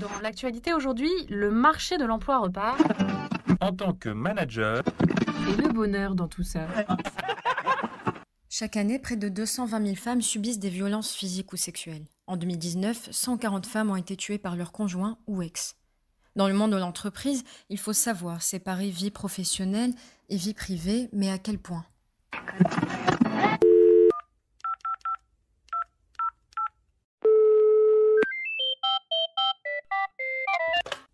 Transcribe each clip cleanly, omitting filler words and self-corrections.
Dans l'actualité aujourd'hui, le marché de l'emploi repart. En tant que manager, Et le bonheur dans tout ça. Chaque année, près de 220 000 femmes subissent des violences physiques ou sexuelles. En 2019, 140 femmes ont été tuées par leur conjoint ou ex. Dans le monde de l'entreprise, il faut savoir séparer vie professionnelle et vie privée, mais à quel point?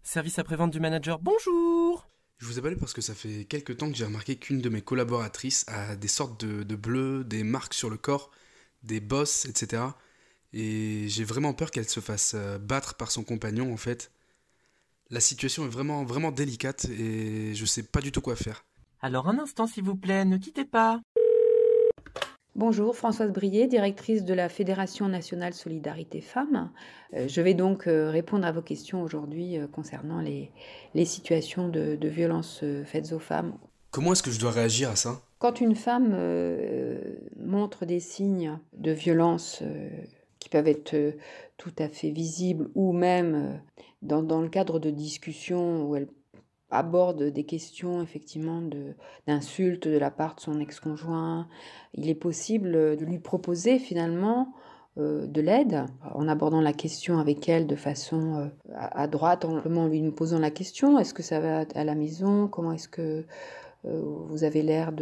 Service après-vente du manager, bonjour! Je vous appelle parce que ça fait quelques temps que j'ai remarqué qu'une de mes collaboratrices a des sortes de bleus, des marques sur le corps, des bosses, etc. Et j'ai vraiment peur qu'elle se fasse battre par son compagnon en fait. La situation est vraiment, vraiment délicate et je sais pas du tout quoi faire. Alors un instant s'il vous plaît, ne quittez pas. Bonjour, Françoise Brier, directrice de la Fédération nationale Solidarité Femmes. Je vais donc répondre à vos questions aujourd'hui concernant les situations de violences faites aux femmes. Comment est-ce que je dois réagir à ça ? Quand une femme montre des signes de violence qui peuvent être tout à fait visibles ou même dans le cadre de discussions où elle aborde des questions effectivement d'insultes de la part de son ex-conjoint, il est possible de lui proposer finalement de l'aide en abordant la question avec elle de façon à droite, en lui posant la question: est-ce que ça va à la maison? Comment est-ce que vous avez l'air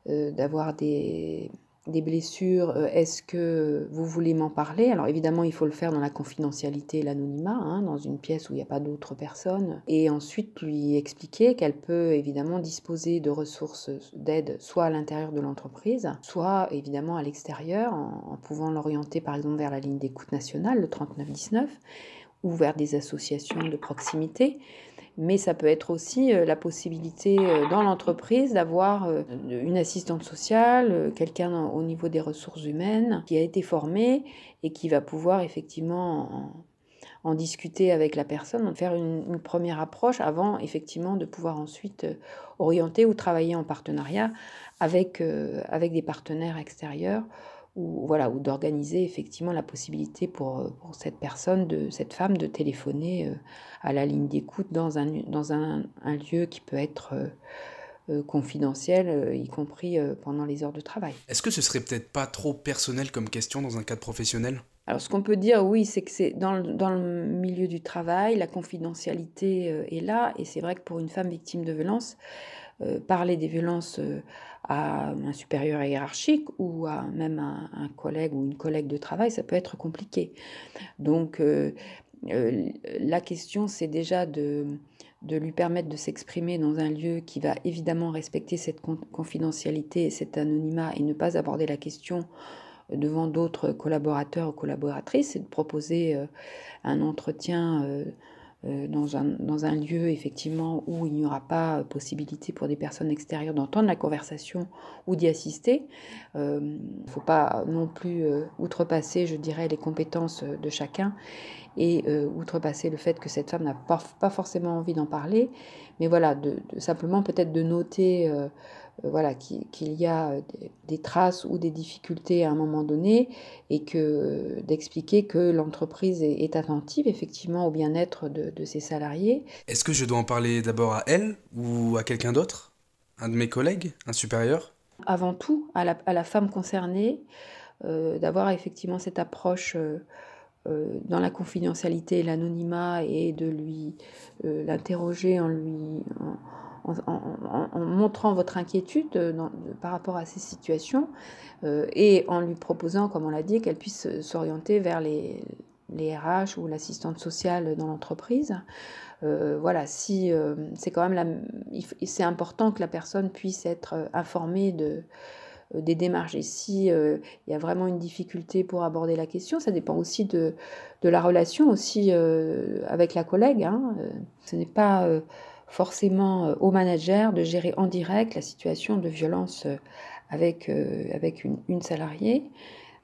d'avoir des blessures, est-ce que vous voulez m'en parler? Alors évidemment, il faut le faire dans la confidentialité et l'anonymat, dans une pièce où il n'y a pas d'autres personnes. Et ensuite, lui expliquer qu'elle peut évidemment disposer de ressources d'aide, soit à l'intérieur de l'entreprise, soit évidemment à l'extérieur, en pouvant l'orienter par exemple vers la ligne d'écoute nationale, le 3919, ou vers des associations de proximité. Mais ça peut être aussi la possibilité dans l'entreprise d'avoir une assistante sociale, quelqu'un au niveau des ressources humaines qui a été formé et qui va pouvoir effectivement en discuter avec la personne, faire une première approche avant effectivement de pouvoir ensuite orienter ou travailler en partenariat avec des partenaires extérieurs ou d'organiser effectivement la possibilité pour cette femme de téléphoner à la ligne d'écoute dans un lieu qui peut être confidentiel, y compris pendant les heures de travail. Est-ce que ce serait peut-être pas trop personnel comme question dans un cadre professionnel ? Alors ce qu'on peut dire, oui, c'est que c'est dans le milieu du travail, la confidentialité est là, et c'est vrai que pour une femme victime de violences, parler des violences à un supérieur hiérarchique ou à même un collègue ou une collègue de travail, ça peut être compliqué. Donc la question, c'est déjà de lui permettre de s'exprimer dans un lieu qui va évidemment respecter cette confidentialité et cet anonymat et ne pas aborder la question devant d'autres collaborateurs ou collaboratrices, et de proposer un entretien dans un lieu effectivement où il n'y aura pas possibilité pour des personnes extérieures d'entendre la conversation ou d'y assister. Il ne faut pas non plus outrepasser, je dirais, les compétences de chacun et outrepasser le fait que cette femme n'a pas forcément envie d'en parler, mais voilà, simplement peut-être de noter qu'il y a des traces ou des difficultés à un moment donné, et d'expliquer que l'entreprise est attentive effectivement au bien-être de ses salariés. Est-ce que je dois en parler d'abord à elle ou à quelqu'un d'autre ? Un de mes collègues ? Un supérieur ? Avant tout, à la femme concernée, d'avoir effectivement cette approche dans la confidentialité et l'anonymat, et de lui l'interroger en montrant votre inquiétude par rapport à ces situations, et en lui proposant, comme on l'a dit, qu'elle puisse s'orienter vers les RH ou l'assistante sociale dans l'entreprise. C'est quand même c'est important que la personne puisse être informée des démarches. Et si il y a vraiment une difficulté pour aborder la question, ça dépend aussi de la relation aussi avec la collègue. Ce n'est pas forcément au manager de gérer en direct la situation de violence avec une salariée.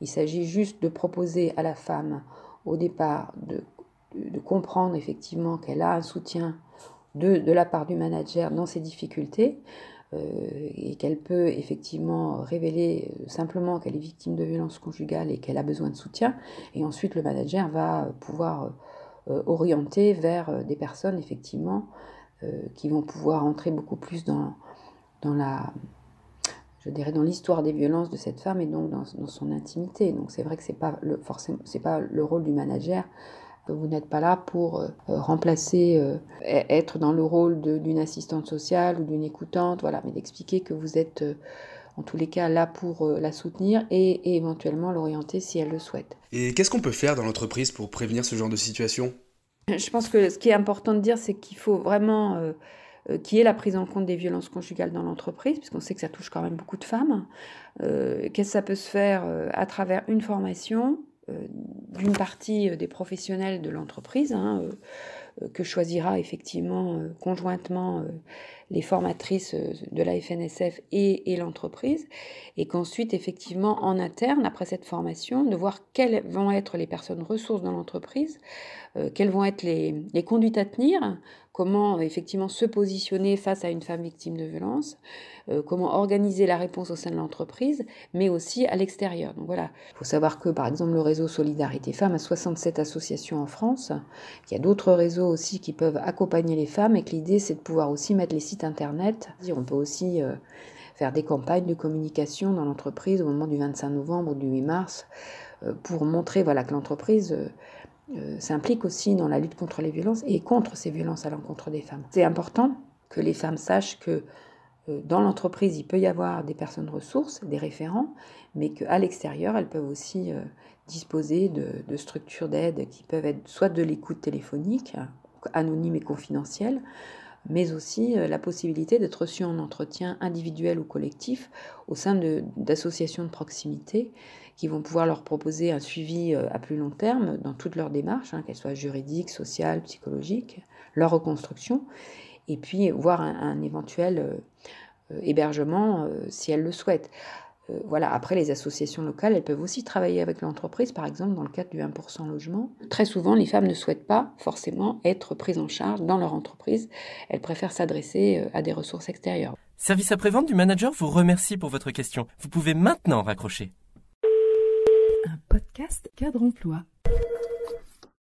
Il s'agit juste de proposer à la femme au départ de comprendre effectivement qu'elle a un soutien de la part du manager dans ses difficultés, et qu'elle peut effectivement révéler simplement qu'elle est victime de violences conjugales et qu'elle a besoin de soutien. Et ensuite, le manager va pouvoir orienter vers des personnes effectivement qui vont pouvoir entrer beaucoup plus dans l'histoire des violences de cette femme et donc dans son intimité. Donc c'est vrai que c'est pas le rôle du manager. Vous n'êtes pas là pour remplacer, être dans le rôle d'une assistante sociale ou d'une écoutante, voilà, mais d'expliquer que vous êtes en tous les cas là pour la soutenir et éventuellement l'orienter si elle le souhaite. Et qu'est-ce qu'on peut faire dans l'entreprise pour prévenir ce genre de situation ? Je pense que ce qui est important de dire, c'est qu'il faut vraiment qu'il y ait la prise en compte des violences conjugales dans l'entreprise, puisqu'on sait que ça touche quand même beaucoup de femmes. Qu'est-ce que ça peut se faire à travers une formation d'une partie des professionnels de l'entreprise, que choisira effectivement conjointement les formatrices de la FNSF et l'entreprise, et qu'ensuite effectivement en interne, après cette formation, de voir quelles vont être les personnes ressources dans l'entreprise, quelles vont être les conduites à tenir, comment effectivement se positionner face à une femme victime de violence, comment organiser la réponse au sein de l'entreprise, mais aussi à l'extérieur. Donc voilà, il faut savoir que par exemple le réseau Solidarité Femmes a 67 associations en France, qu'il y a d'autres réseaux aussi qui peuvent accompagner les femmes et que l'idée c'est de pouvoir aussi mettre les sites internet. On peut aussi faire des campagnes de communication dans l'entreprise au moment du 25 novembre ou du 8 mars pour montrer voilà, que l'entreprise s'implique aussi dans la lutte contre les violences et contre ces violences à l'encontre des femmes. C'est important que les femmes sachent que dans l'entreprise, il peut y avoir des personnes ressources, des référents, mais qu'à l'extérieur, elles peuvent aussi disposer de structures d'aide qui peuvent être soit de l'écoute téléphonique, anonyme et confidentielle, mais aussi la possibilité d'être reçues en entretien individuel ou collectif au sein d'associations de proximité qui vont pouvoir leur proposer un suivi à plus long terme dans toutes leurs démarches, qu'elles soient juridiques, sociales, psychologiques, leur reconstruction, et puis voir un éventuel hébergement si elles le souhaitent. Voilà. Après, les associations locales, elles peuvent aussi travailler avec l'entreprise, par exemple dans le cadre du 1% logement. Très souvent, les femmes ne souhaitent pas forcément être prises en charge dans leur entreprise. Elles préfèrent s'adresser à des ressources extérieures. Service après-vente du manager vous remercie pour votre question. Vous pouvez maintenant raccrocher. Un podcast Cadre Emploi.